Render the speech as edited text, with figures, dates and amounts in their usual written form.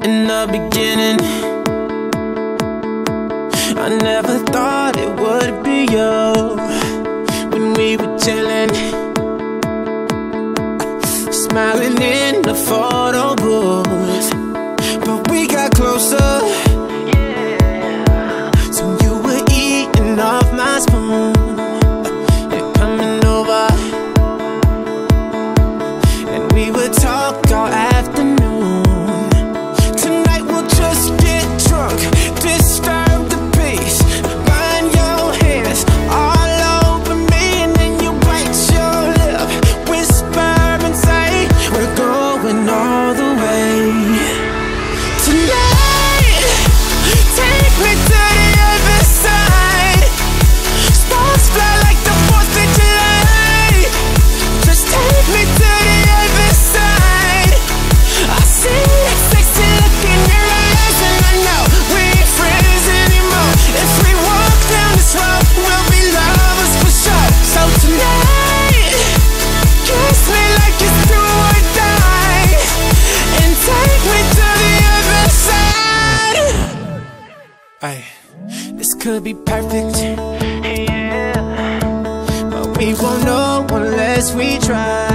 in the beginning. I never thought it would be you when we were chilling, smiling in the photo booth. But we got closer, so you were eating off my spoon. You're coming over, and we would talk all afternoon. Tonight we'll just get drunk, disturb the peace, burn your hands all over me, and then you bite your lip, whisper and say we're going all the way. Tonight, take me to the other side. Sparks fly like the 4th of July. Just take me to the other side. I see that sexy look in your eyes, and I know we ain't friends anymore. If we walk down this road, we'll be lovers for sure. So tonight, kiss me like it's do or die, and take me to the other side. Ay, this could be perfect, but we won't know unless we try.